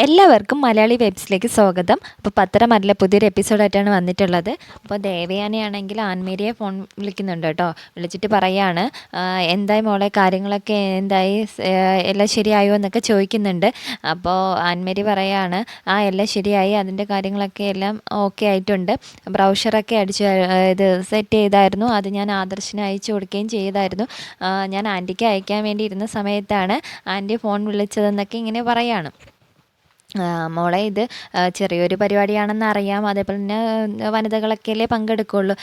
എല്ലാവർക്കും മലയാളി വെബ്സിലേക്ക് സ്വാഗതം. അപ്പോൾ പത്തരമല്ല പുതിയൊരു എപ്പിസോഡായിട്ടാണ് വന്നിട്ടുള്ളത്. അപ്പോൾ ദേവയാനിയാണെങ്കിൽ ആൻമേരിയെ ഫോൺ വിളിക്കുന്നുണ്ട് കേട്ടോ. വിളിച്ചിട്ട് പറയാണ്, എന്തായി മോളെ, കാര്യങ്ങളൊക്കെ എന്തായി, എല്ലാം ശരിയായോ എന്നൊക്കെ ചോദിക്കുന്നുണ്ട്. അപ്പോൾ ആൻമേരി പറയാണ്, എല്ലാം ശരിയായി, അതിൻ്റെ കാര്യങ്ങളൊക്കെ എല്ലാം ഓക്കെ ആയിട്ടുണ്ട്. ബ്രൗഷറൊക്കെ ഇത് സെറ്റ് ചെയ്തായിരുന്നു, അത് ഞാൻ ആദർശിന് അയച്ചു കൊടുക്കുകയും ചെയ്തായിരുന്നു. ഞാൻ ആൻറ്റിക്ക് അയക്കാൻ വേണ്ടി ഇരുന്ന സമയത്താണ് ആൻറ്റി ഫോൺ വിളിച്ചതെന്നൊക്കെ ഇങ്ങനെ പറയാണ്. മോളെ, ഇത് ചെറിയൊരു പരിപാടിയാണെന്ന് അറിയാം, അതേപോലെ തന്നെ വനിതകളൊക്കെയല്ലേ പങ്കെടുക്കുള്ളൂ,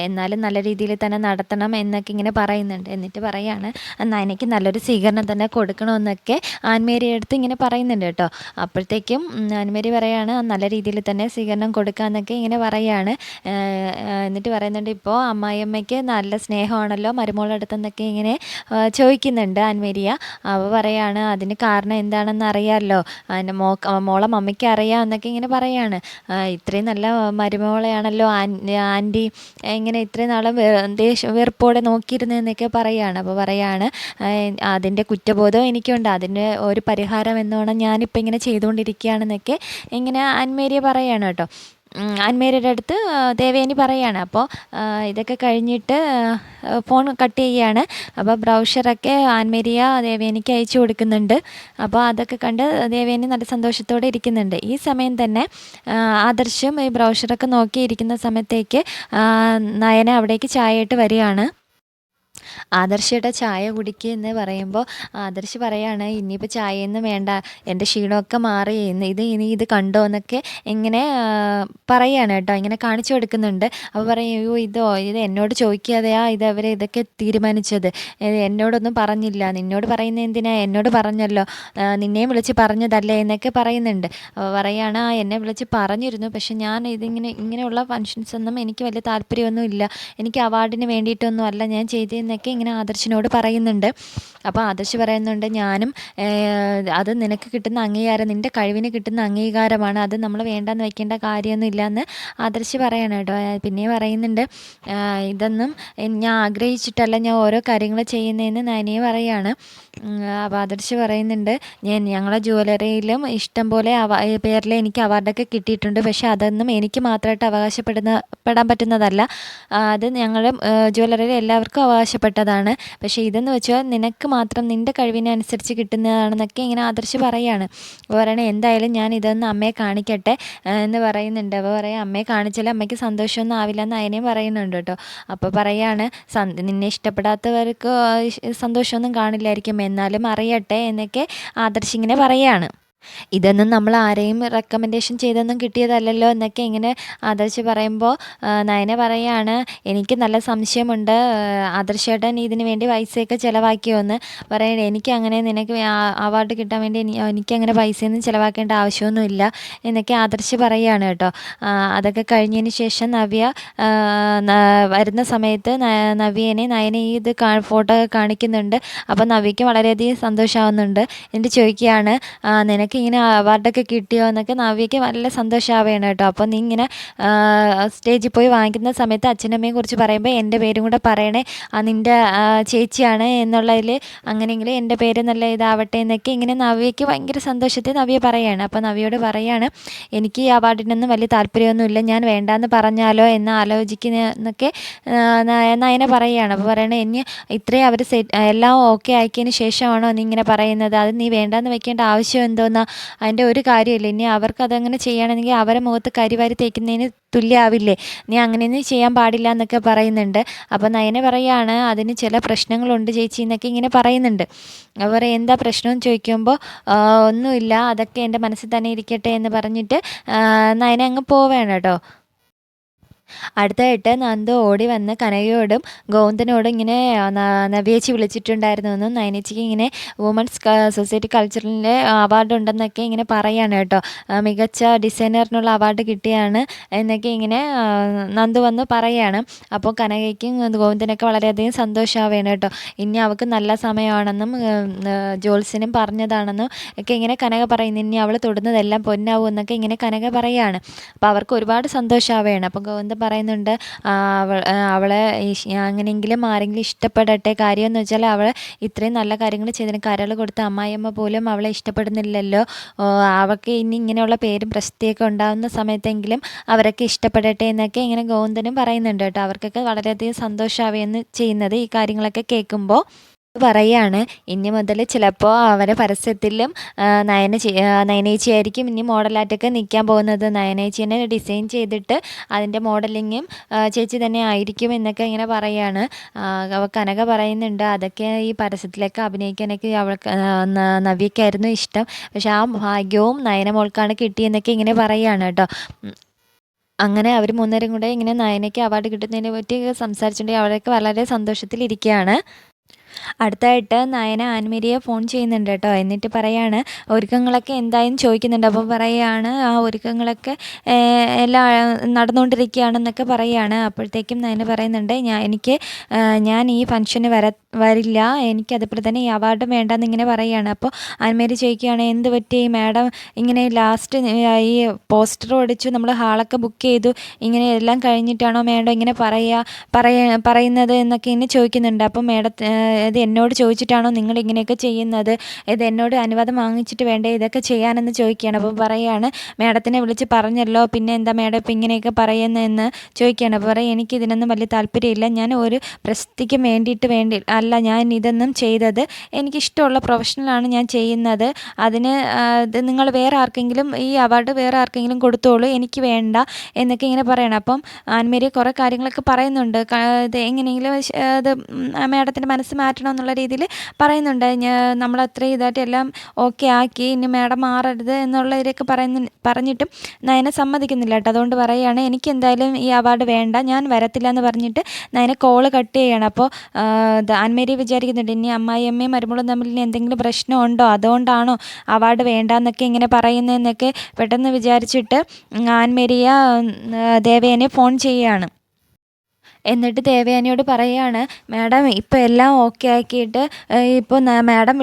എന്നാലും നല്ല രീതിയിൽ തന്നെ നടത്തണം എന്നൊക്കെ ഇങ്ങനെ പറയുന്നുണ്ട്. എന്നിട്ട് പറയാണ്, എന്നാൽ എനിക്ക് നല്ലൊരു സ്വീകരണം തന്നെ കൊടുക്കണമെന്നൊക്കെ ആൻമേരിയുടെ അടുത്ത് ഇങ്ങനെ പറയുന്നുണ്ട് കേട്ടോ. അപ്പോഴത്തേക്കും ആൻമേരി പറയാണ്, നല്ല രീതിയിൽ തന്നെ സ്വീകരണം കൊടുക്കാമെന്നൊക്കെ ഇങ്ങനെ പറയാണ്. എന്നിട്ട് പറയുന്നുണ്ട്, ഇപ്പോൾ അമ്മായിയമ്മയ്ക്ക് നല്ല സ്നേഹമാണല്ലോ മരുമോളുടെ അടുത്തെന്നൊക്കെ ഇങ്ങനെ ചോദിക്കുന്നുണ്ട് ആൻമേരിയ. അവ പറയാണ്, അതിന് കാരണം എന്താണെന്ന് അറിയാമല്ലോ, അതിൻ്റെ മോളെ മമ്മിക്ക് അറിയാം എന്നൊക്കെ ഇങ്ങനെ പറയാണ്. ഇത്രയും നല്ല മരുമോളെയാണല്ലോ ആൻറ്റി ഇങ്ങനെ ഇത്രയും നാളും വെറുപ്പോടെ നോക്കിയിരുന്നതെന്നൊക്കെ പറയാണ്. അപ്പോൾ പറയാണ്, അതിൻ്റെ കുറ്റബോധം എനിക്കുണ്ട്, അതിൻ്റെ ഒരു പരിഹാരം എന്നോണം ഞാനിപ്പോൾ ഇങ്ങനെ ചെയ്തുകൊണ്ടിരിക്കുകയാണെന്നൊക്കെ ഇങ്ങനെ ആൻമേരിയ പറയാണ് കേട്ടോ. ആൻമേരിയുടെ അടുത്ത് ദേവയാനി പറയാണ്. അപ്പോൾ ഇതൊക്കെ കഴിഞ്ഞിട്ട് ഫോൺ കട്ട് ചെയ്യുകയാണ്. അപ്പോൾ ബ്രൗഷറൊക്കെ ആൻമേരിയ ദേവയാനിക്ക് അയച്ചു കൊടുക്കുന്നുണ്ട്. അപ്പോൾ അതൊക്കെ കണ്ട് ദേവയാനി നല്ല സന്തോഷത്തോടെ ഇരിക്കുന്നുണ്ട്. ഈ സമയം തന്നെ ആദർശം ഈ ബ്രൗഷറൊക്കെ നോക്കിയിരിക്കുന്ന സമയത്തേക്ക് നയന അവിടേക്ക് ചായയായിട്ട് വരികയാണ്. ആദർശയുടെ ചായ കുടിക്കുക എന്ന് പറയുമ്പോൾ ആദർശ് പറയാണ്, ഇനിയിപ്പോൾ ചായയൊന്നും വേണ്ട, എൻ്റെ ക്ഷീണമൊക്കെ മാറി, ഇനി ഇത് കണ്ടോ എന്നൊക്കെ ഇങ്ങനെ പറയുകയാണ് കേട്ടോ, ഇങ്ങനെ കാണിച്ചു കൊടുക്കുന്നുണ്ട്. അപ്പോൾ പറയും, അയ്യോ ഇത് എന്നോട് ചോദിക്കാതെയാ ഇതൊക്കെ തീരുമാനിച്ചത്, എന്നോടൊന്നും പറഞ്ഞില്ല, നിന്നോട് പറയുന്നത് എന്തിനാ, എന്നോട് പറഞ്ഞല്ലോ, നിന്നെയും വിളിച്ച് പറഞ്ഞതല്ലേ എന്നൊക്കെ പറയുന്നുണ്ട്. അപ്പോൾ പറയാണ്, എന്നെ വിളിച്ച് പറഞ്ഞിരുന്നു, പക്ഷെ ഞാൻ ഇങ്ങനെയുള്ള ഫങ്ഷൻസ് ഒന്നും എനിക്ക് വലിയ താല്പര്യമൊന്നും ഇല്ല, എനിക്ക് അവാർഡിന് വേണ്ടിയിട്ടൊന്നും അല്ല ഞാൻ ചെയ്തതെന്നൊക്കെ ഇങ്ങനെ ആദർശിനോട് പറയുന്നുണ്ട്. അപ്പോൾ ആദർശ് പറയുന്നുണ്ട്, ഞാനും അത് നിനക്ക് കിട്ടുന്ന അംഗീകാരം, നിൻ്റെ കഴിവിന് കിട്ടുന്ന അംഗീകാരമാണ്, അത് നമ്മൾ വേണ്ടെന്ന് വെക്കേണ്ട കാര്യമൊന്നും ഇല്ലയെന്ന് ആദർശ് പറയണം കേട്ടോ. പിന്നെ പറയുന്നുണ്ട്, ഇതൊന്നും ഞാൻ ആഗ്രഹിച്ചിട്ടല്ല ഞാൻ ഓരോ കാര്യങ്ങൾ ചെയ്യുന്നതെന്ന് നയനയെ പറയാണ്. അപ്പോൾ ആദർശ് പറയുന്നുണ്ട്, ഞങ്ങളെ ജ്വല്ലറിയിലും ഇഷ്ടം പോലെ പേരിൽ എനിക്ക് അവാർഡൊക്കെ കിട്ടിയിട്ടുണ്ട്, പക്ഷേ അതൊന്നും എനിക്ക് മാത്രമായിട്ട് അവകാശപ്പെടാൻ പറ്റുന്നതല്ല, അത് ഞങ്ങൾ ജ്വല്ലറിയിൽ എല്ലാവർക്കും അവകാശപ്പെട്ടതാണ്, പക്ഷേ ഇതെന്ന് വെച്ചാൽ നിനക്ക് മാത്രം നിൻ്റെ കഴിവിനനുസരിച്ച് കിട്ടുന്നതാണെന്നൊക്കെ ഇങ്ങനെ ആദർശ് പറയാണ്. അപ്പോൾ പറയണേ, എന്തായാലും ഞാൻ ഇതൊന്ന് അമ്മയെ കാണിക്കട്ടെ എന്ന് പറയുന്നുണ്ട്. അപ്പോൾ പറയാം, അമ്മയെ കാണിച്ചാൽ അമ്മയ്ക്ക് സന്തോഷമൊന്നും ആവില്ല എന്ന് അതിനെയും പറയുന്നുണ്ട് കേട്ടോ. അപ്പോൾ പറയാണ്, നിന്നെ ഇഷ്ടപ്പെടാത്തവർക്ക് സന്തോഷമൊന്നും കാണില്ലായിരിക്കും, എന്നാലും അറിയട്ടെ എന്നൊക്കെ ആദർശ് ഇങ്ങനെ പറയാണ്. ഇതൊന്നും നമ്മൾ ആരെയും റെക്കമെൻഡേഷൻ ചെയ്തൊന്നും കിട്ടിയതല്ലല്ലോ എന്നൊക്കെ ഇങ്ങനെ ആദർശ് പറയുമ്പോൾ നയന പറയാണ്, എനിക്ക് നല്ല സംശയമുണ്ട്, ആദർശേട്ടൻ ഇതിന് വേണ്ടി പൈസയൊക്കെ ചിലവാക്കിയോന്ന് പറയണേ. എനിക്ക് അങ്ങനെ നിനക്ക് അവാർഡ് കിട്ടാൻ വേണ്ടി എനിക്കങ്ങനെ പൈസയൊന്നും ചിലവാക്കേണ്ട ആവശ്യമൊന്നുമില്ല എന്നൊക്കെ ആദർശ് പറയുകയാണ് കേട്ടോ. അതൊക്കെ കഴിഞ്ഞതിന് ശേഷം നവ്യ വരുന്ന സമയത്ത് നയന ഇത് ഫോട്ടോ കാണിക്കുന്നുണ്ട്. അപ്പോൾ നവ്യയ്ക്ക് വളരെയധികം സന്തോഷമാവുന്നുണ്ട്. എന്നിട്ട് ചോദിക്കുകയാണ്, നിനക്ക് ഇങ്ങനെ അവാർഡൊക്കെ കിട്ടിയോ എന്നൊക്കെ നവ്യയ്ക്ക് നല്ല സന്തോഷമാവുകയാണ് കേട്ടോ. അപ്പോൾ നീ ഇങ്ങനെ സ്റ്റേജിൽ പോയി വാങ്ങിക്കുന്ന സമയത്ത് അച്ഛനമ്മയെ കുറിച്ച് പറയുമ്പോൾ എൻ്റെ പേരും കൂടെ പറയണേ, നിൻ്റെ ചേച്ചിയാണ് എന്നുള്ളതിൽ അങ്ങനെയെങ്കിൽ എൻ്റെ പേര് നല്ല ഇതാവട്ടെ എന്നൊക്കെ ഇങ്ങനെ നവ്യയ്ക്ക് ഭയങ്കര സന്തോഷത്തിൽ നവ്യ പറയുകയാണ്. അപ്പോൾ നവ്യയോട് പറയാണ്, എനിക്ക് ഈ അവാർഡിനൊന്നും വലിയ താല്പര്യമൊന്നുമില്ല, ഞാൻ വേണ്ടാന്ന് പറഞ്ഞാലോ എന്ന് ആലോചിക്കുന്നതൊക്കെ നയന പറയുകയാണ്. അപ്പോൾ പറയണേ, ഇനി ഇത്രയും അവർ എല്ലാം ഓക്കെ ആക്കിയതിന് ശേഷമാണോ നീ ഇങ്ങനെ പറയുന്നത്, അത് നീ വേണ്ടാന്ന് വെക്കേണ്ട ആവശ്യം എന്തോന്നാ, അതിൻ്റെ ഒരു കാര്യമില്ല, ഇനി അവർക്ക് അതങ്ങനെ ചെയ്യണമെങ്കിൽ അവരെ മുഖത്ത് കരിവാരി തേക്കുന്നതിന് തുല്യമാവില്ലേ, നീ അങ്ങനെയൊന്നും ചെയ്യാൻ പാടില്ല എന്നൊക്കെ പറയുന്നുണ്ട്. അപ്പോൾ നയന പറയാണ്, അതിന് ചില പ്രശ്നങ്ങളുണ്ട് ചേച്ചി എന്നൊക്കെ ഇങ്ങനെ പറയുന്നുണ്ട്. അവർ എന്താ പ്രശ്നമെന്ന് ചോദിക്കുമ്പോൾ ഒന്നുമില്ല, അതൊക്കെ എൻ്റെ മനസ്സിൽ തന്നെ ഇരിക്കട്ടെ എന്ന് പറഞ്ഞിട്ട് നയന അങ്ങ് പോവുകയാണ് കേട്ടോ. അടുത്തായിട്ട് നന്ദു ഓടി വന്ന് കനകയോടും ഗോവിന്ദനോടും ഇങ്ങനെ നവ്യേച്ചി വിളിച്ചിട്ടുണ്ടായിരുന്നു എന്നും നയനേച്ചിക്ക് ഇങ്ങനെ വുമൺസ് സൊസൈറ്റി കൾച്ചറിലെ അവാർഡ് ഉണ്ടെന്നൊക്കെ ഇങ്ങനെ പറയാണ് കേട്ടോ. മികച്ച ഡിസൈനറിനുള്ള അവാർഡ് കിട്ടിയാണ് എന്നൊക്കെ ഇങ്ങനെ നന്ദു വന്ന് പറയാണ്. അപ്പോൾ കനകയ്ക്കും ഗോവിന്ദനൊക്കെ വളരെയധികം സന്തോഷമാവുകയാണ് കേട്ടോ. ഇനി അവൾക്ക് നല്ല സമയമാണെന്നും ജോത്സ്യനും പറഞ്ഞതാണെന്നും ഒക്കെ ഇങ്ങനെ കനക പറയുന്നു. ഇനി അവൾ തൊടുന്നതെല്ലാം പൊന്നാവും എന്നൊക്കെ ഇങ്ങനെ കനക പറയാണ്. അപ്പോൾ അവർക്ക് ഒരുപാട് സന്തോഷമാവുകയാണ്. അപ്പോൾ ഗോവിന്ദൻ പറയുന്നുണ്ട് അവളെ അങ്ങനെയെങ്കിലും ആരെങ്കിലും ഇഷ്ടപ്പെടട്ടെ. കാര്യമെന്ന് വെച്ചാൽ അവൾ ഇത്രയും നല്ല കാര്യങ്ങൾ ചെയ്തതിന് കരൾ കൊടുത്ത അമ്മായിയമ്മ പോലും അവളെ ഇഷ്ടപ്പെടുന്നില്ലല്ലോ. അവൾക്ക് ഇനി ഇങ്ങനെയുള്ള പേരും പ്രശസ്തിയൊക്കെ ഉണ്ടാകുന്ന സമയത്തെങ്കിലും അവരൊക്കെ ഇഷ്ടപ്പെടട്ടെ എന്നൊക്കെ ഇങ്ങനെ ഗോവിന്ദനും പറയുന്നുണ്ട് കേട്ടോ. അവർക്കൊക്കെ വളരെയധികം സന്തോഷമാവുകയാണ് ചെയ്യുന്നത് ഈ കാര്യങ്ങളൊക്കെ കേൾക്കുമ്പോൾ. പറയാണ് ഇനി മുതൽ ചിലപ്പോൾ അവരെ പരസ്യത്തിലും നയനേച്ചിയായിരിക്കും ഇനി മോഡലായിട്ടൊക്കെ നിൽക്കാൻ പോകുന്നത്. നയനേച്ചിനെ ഡിസൈൻ ചെയ്തിട്ട് അതിൻ്റെ മോഡലിങ്ങും ചേച്ചി തന്നെ ആയിരിക്കും എന്നൊക്കെ ഇങ്ങനെ പറയാണ്. കനക പറയുന്നുണ്ട് അതൊക്കെ ഈ പരസ്യത്തിലൊക്കെ അഭിനയിക്കാനൊക്കെ അവൾക്ക് നവ്യയ്ക്കായിരുന്നു ഇഷ്ടം, പക്ഷെ ആ ഭാഗ്യവും നയന മോൾക്കാണ് കിട്ടിയെന്നൊക്കെ ഇങ്ങനെ പറയുകയാണ് കേട്ടോ. അങ്ങനെ അവർ മൂന്നുപേരും കൂടെ ഇങ്ങനെ നയനയ്ക്ക് അവാർഡ് കിട്ടുന്നതിനെ പറ്റി സംസാരിച്ചിട്ടുണ്ടെങ്കിൽ അവരൊക്കെ വളരെ സന്തോഷത്തിലിരിക്കുകയാണ്. അടുത്തായിട്ട് നയന ആൻമേരിയെ ഫോൺ ചെയ്യുന്നുണ്ട് കേട്ടോ. എന്നിട്ട് പറയാണ് ഒരുക്കങ്ങളൊക്കെ എന്തായും ചോദിക്കുന്നുണ്ട്. അപ്പോൾ പറയുകയാണ് ആ ഒരുക്കങ്ങളൊക്കെ എല്ലാം നടന്നുകൊണ്ടിരിക്കുകയാണെന്നൊക്കെ പറയുകയാണ്. അപ്പോഴത്തേക്കും നയന പറയുന്നുണ്ട് ഞാൻ ഈ ഫംഗ്ഷന് വരില്ല, എനിക്കതുപോലെ തന്നെ ഈ അവാർഡും വേണ്ടെന്ന് ഇങ്ങനെ പറയുകയാണ്. അപ്പോൾ ആൻമേരി ചോദിക്കുകയാണ് എന്ത് പറ്റി മാഡം ഇങ്ങനെ ലാസ്റ്റ് ഈ പോസ്റ്റർ ഓടിച്ചു നമ്മൾ ഹാളൊക്കെ ബുക്ക് ചെയ്തു ഇങ്ങനെ എല്ലാം കഴിഞ്ഞിട്ടാണോ മാഡം ഇങ്ങനെ പറയുന്നത് എന്നൊക്കെ ഇങ്ങനെ ചോദിക്കുന്നുണ്ട്. അപ്പം ഇത് എന്നോട് ചോദിച്ചിട്ടാണോ നിങ്ങൾ ഇങ്ങനെയൊക്കെ ചെയ്യുന്നത്, ഇത് എന്നോട് അനുവാദം വാങ്ങിച്ചിട്ട് വേണ്ടേ ഇതൊക്കെ ചെയ്യാനെന്ന് ചോദിക്കുകയാണ്. അപ്പോൾ പറയുകയാണ് മാഡത്തിനെ വിളിച്ച് പറഞ്ഞല്ലോ, പിന്നെ എന്താ മാഡം ഇപ്പം ഇങ്ങനെയൊക്കെ പറയുന്നതെന്ന് ചോദിക്കുകയാണ്. അപ്പോൾ പറയും എനിക്കിതിനൊന്നും വലിയ താല്പര്യമില്ല, ഞാൻ ഒരു പ്രശസ്തിക്ക് വേണ്ടി അല്ല ഞാൻ ഇതൊന്നും ചെയ്തത്, എനിക്കിഷ്ടമുള്ള പ്രൊഫഷണലാണ് ഞാൻ ചെയ്യുന്നത്. അതിന് നിങ്ങൾ വേറെ ആർക്കെങ്കിലും ഈ അവാർഡ് വേറെ ആർക്കെങ്കിലും കൊടുത്തോളൂ, എനിക്ക് വേണ്ട എന്നൊക്കെ ഇങ്ങനെ പറയണം. അപ്പം ആൻമേരി കുറേ കാര്യങ്ങളൊക്കെ പറയുന്നുണ്ട്. ഇത് എങ്ങനെയെങ്കിലും അത് മാഡത്തിൻ്റെ മനസ്സ് മാറ്റണം എന്നുള്ള രീതിയിൽ പറയുന്നുണ്ട്. നമ്മൾ അത്രയും ഇതായിട്ട് എല്ലാം ഓക്കെ ആക്കി, ഇനി മാഡം മാറരുത് എന്നുള്ളവരൊക്കെ പറഞ്ഞിട്ടും നയന സമ്മതിക്കുന്നില്ല കേട്ടോ. അതുകൊണ്ട് പറയുകയാണ് എനിക്ക് എന്തായാലും ഈ അവാർഡ് വേണ്ട, ഞാൻ വരത്തില്ല എന്ന് പറഞ്ഞിട്ട് നയന കോള് കട്ട് ചെയ്യണം. അപ്പോൾ ആൻമേരി വിചാരിക്കുന്നുണ്ട് ഇനി അമ്മായിയമ്മയും മരുമകളും തമ്മിൽ ഇനി എന്തെങ്കിലും പ്രശ്നമുണ്ടോ, അതുകൊണ്ടാണോ അവാർഡ് വേണ്ടെന്നൊക്കെ ഇങ്ങനെ പറയുന്നതെന്നൊക്കെ പെട്ടെന്ന് വിചാരിച്ചിട്ട് ആൻമേരിയ ദേവയാനിയെ ഫോൺ ചെയ്യുകയാണ്. എന്നിട്ട് ദേവയാനിയോട് പറയുകയാണ് മാഡം ഇപ്പോൾ എല്ലാം ഓക്കെ ആക്കിയിട്ട് ഇപ്പോൾ മാഡം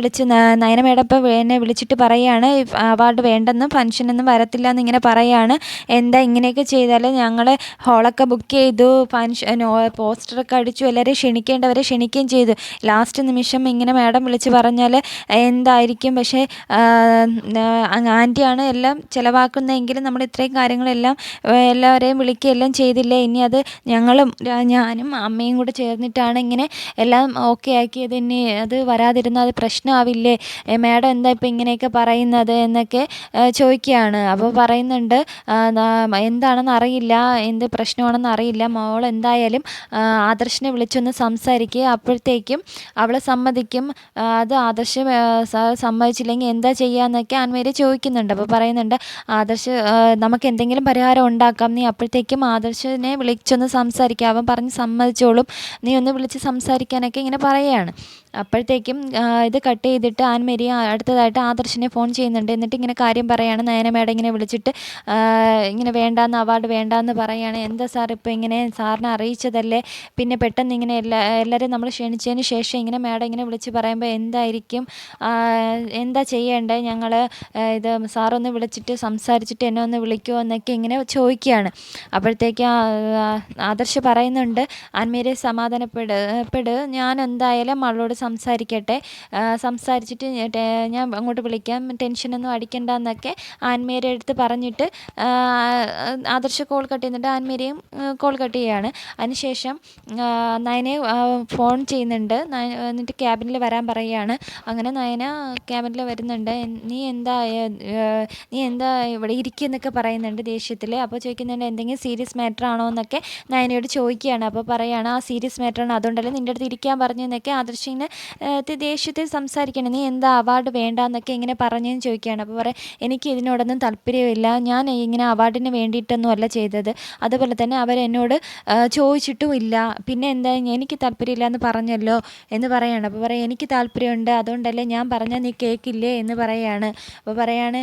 നയന മാഡം ഇപ്പോൾ എന്നെ വിളിച്ചിട്ട് പറയുകയാണ് അവാർഡ് വേണ്ടെന്നും ഫംഗ്ഷനൊന്നും വരത്തില്ല എന്നിങ്ങനെ പറയുകയാണ്. എന്താ ഇങ്ങനെയൊക്കെ ചെയ്താൽ ഞങ്ങൾ ഹോളൊക്കെ ബുക്ക് ചെയ്തു, പോസ്റ്ററൊക്കെ അടിച്ചു, എല്ലാവരെയും ക്ഷണിക്കേണ്ടവരെ ക്ഷണിക്കുകയും ചെയ്തു, ലാസ്റ്റ് നിമിഷം ഇങ്ങനെ മാഡം വിളിച്ച് പറഞ്ഞാൽ എന്തായിരിക്കും. പക്ഷേ ആൻറ്റിയാണ് എല്ലാം ചിലവാക്കുന്നതെങ്കിലും നമ്മൾ ഇത്രയും കാര്യങ്ങളെല്ലാം എല്ലാവരെയും വിളിക്കുകയെല്ലാം ചെയ്തില്ലേ, ഇനി അത് ഞാനും അമ്മയും കൂടെ ചേർന്നിട്ടാണ് ഇങ്ങനെ എല്ലാം ഓക്കെ ആക്കിയത്, ഇനി അത് വരാതിരുന്നാൽ അത് പ്രശ്നമാവില്ലേ, മാഡം എന്താ ഇപ്പം ഇങ്ങനെയൊക്കെ പറയുന്നത് എന്നൊക്കെ ചോദിക്കുകയാണ്. അപ്പോൾ പറയുന്നുണ്ട് എന്താണെന്ന് അറിയില്ല, എന്ത് പ്രശ്നമാണെന്ന് അറിയില്ല, മോൾ എന്തായാലും ആദർശിനെ വിളിച്ചൊന്ന് സംസാരിക്കുക, അപ്പോഴത്തേക്കും അവൾ സമ്മതിക്കും, അത് ആദർശ് സമ്മതിച്ചില്ലെങ്കിൽ എന്താ ചെയ്യുകയെന്നൊക്കെ ആൻമേരി ചോദിക്കുന്നുണ്ട്. അപ്പോൾ പറയുന്നുണ്ട് ആദർശ് നമുക്ക് എന്തെങ്കിലും പരിഹാരം ഉണ്ടാക്കാം, നീ അപ്പോഴത്തേക്കും ആദർശിനെ വിളിച്ചൊന്ന് സംസാരിക്കുക, അവൻ പറഞ്ഞ് സമ്മതിച്ചോളും, നീ ഒന്ന് വിളിച്ച് സംസാരിക്കാനൊക്കെ ഇങ്ങനെ പറയുകയാണ്. അപ്പോഴത്തേക്കും ഇത് കട്ട് ചെയ്തിട്ട് ആൻമേരി അടുത്തതായിട്ട് ആദർശിനെ ഫോൺ ചെയ്യുന്നുണ്ട്. എന്നിട്ട് ഇങ്ങനെ കാര്യം പറയുകയാണ്. നയന മാഡം ഇങ്ങനെ വിളിച്ചിട്ട് ഇങ്ങനെ വേണ്ടാന്ന് അവാർഡ് വേണ്ടാന്ന് പറയുകയാണ്. എന്താ സാർ ഇപ്പോൾ ഇങ്ങനെ, സാറിനെ അറിയിച്ചതല്ലേ, പിന്നെ പെട്ടെന്ന് ഇങ്ങനെ എല്ലാവരും നമ്മൾ ക്ഷണിച്ചതിന് ശേഷം ഇങ്ങനെ മാഡം ഇങ്ങനെ വിളിച്ച് പറയുമ്പോൾ എന്താ ചെയ്യേണ്ടത്, ഞങ്ങൾ ഇത് സാറൊന്ന് വിളിച്ചിട്ട് സംസാരിച്ചിട്ട് എന്നെ ഒന്ന് വിളിക്കുമോ എന്നൊക്കെ ഇങ്ങനെ ചോദിക്കുകയാണ്. അപ്പോഴത്തേക്കും ആദർശ് പറയുന്നുണ്ട് ആൻമേരിയെ സമാധാനപ്പെട്, ഞാൻ എന്തായാലും അവളോട് സംസാരിക്കട്ടെ, സംസാരിച്ചിട്ട് ഞാൻ അങ്ങോട്ട് വിളിക്കാം, ടെൻഷനൊന്നും അടിക്കണ്ട എന്നൊക്കെ ആൻമേരിയുടെ അടുത്ത് പറഞ്ഞിട്ട് ആദർശ് കോൾ കട്ട് ചെയ്യുന്നുണ്ട്. ആൻമേരിയും കോൾ കട്ട് ചെയ്യുകയാണ്. അതിനുശേഷം നയനെ ഫോൺ ചെയ്യുന്നുണ്ട്. എന്നിട്ട് ക്യാബിനിൽ വരാൻ പറയുകയാണ്. അങ്ങനെ നയന ക്യാബിനിൽ വരുന്നുണ്ട്. നീ എന്താ ഇവിടെ ഇരിക്കുന്നൊക്കെ പറയുന്നുണ്ട് ദേഷ്യത്തിൽ. അപ്പോൾ ചോദിക്കുന്നുണ്ട് എന്തെങ്കിലും സീരിയസ് മാറ്റർ ആണോ എന്നൊക്കെ നയനയോട് ചോദിക്കുകയാണ്. അപ്പോൾ പറയുകയാണ് ആ സീരിയസ് മാറ്ററാണ്, അതുകൊണ്ടല്ലേ നിൻ്റെ അടുത്ത് ഇരിക്കാൻ പറഞ്ഞു എന്നൊക്കെ ആദർശിനെ ദേഷ്യത്തിൽ സംസാരിക്കണം. നീ എന്താ അവാർഡ് വേണ്ടെന്നൊക്കെ ഇങ്ങനെ പറഞ്ഞതെന്ന് ചോദിക്കുകയാണ്. അപ്പോൾ പറയാം എനിക്ക് ഇതിനോടൊന്നും താല്പര്യമില്ല, ഞാൻ ഇങ്ങനെ അവാർഡിന് വേണ്ടിയിട്ടൊന്നും അല്ല ചെയ്തത്, അതുപോലെ തന്നെ അവരെന്നോട് ചോദിച്ചിട്ടും ഇല്ല, പിന്നെ എന്താ എനിക്ക് താല്പര്യമില്ല എന്ന് പറഞ്ഞല്ലോ എന്ന് പറയുകയാണ്. അപ്പോൾ പറയാം എനിക്ക് താല്പര്യമുണ്ട്, അതുകൊണ്ടല്ലേ ഞാൻ പറഞ്ഞാൽ നീ കേൾക്കില്ലേ എന്ന് പറയുകയാണ്. അപ്പോൾ പറയാണ്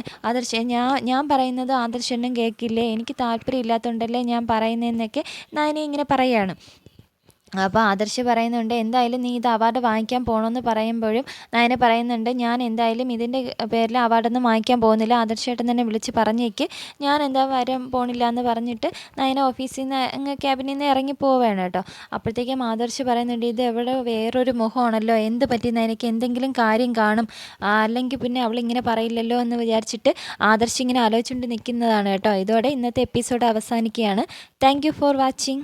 ഞാൻ പറയുന്നത് ആദർശനും കേൾക്കില്ലേ, എനിക്ക് താല്പര്യം ഇല്ലാത്തതുകൊണ്ടല്ലേ ഞാൻ പറയുന്നതെന്നൊക്കെ നയന ഇങ്ങനെ പറയുകയാണ്. അപ്പോൾ ആദർശ് പറയുന്നുണ്ട് എന്തായാലും നീ ഇത് അവാർഡ് വാങ്ങിക്കാൻ പോകണമെന്ന് പറയുമ്പോഴും നയന പറയുന്നുണ്ട് ഞാൻ എന്തായാലും ഇതിൻ്റെ പേരിൽ അവാർഡൊന്നും വാങ്ങിക്കാൻ പോകുന്നില്ല, ആദർശേട്ടൻ തന്നെ വിളിച്ച് പറഞ്ഞേക്ക് ഞാൻ എന്താ വരാൻ പോണില്ല എന്ന് പറഞ്ഞിട്ട് നയന ഓഫീസിൽ നിന്ന് അങ്ങ് ക്യാബിനിൽ നിന്ന് ഇറങ്ങി പോവുകയാണ് കേട്ടോ. അപ്പോഴത്തേക്കും ആദർശ് പറയുന്നുണ്ട് ഇത് എവിടെ വേറൊരു മുഖമാണല്ലോ, എന്ത് പറ്റി നയനയ്ക്ക് എന്തെങ്കിലും കാര്യം കാണും, അല്ലെങ്കിൽ പിന്നെ അവളിങ്ങനെ പറയില്ലല്ലോ എന്ന് വിചാരിച്ചിട്ട് ആദർശ് ഇങ്ങനെ ആലോചിച്ചുകൊണ്ട് നിൽക്കുന്നതാണ് കേട്ടോ. ഇതോടെ ഇന്നത്തെ എപ്പിസോഡ് അവസാനിക്കുകയാണ്. Thank you for watching.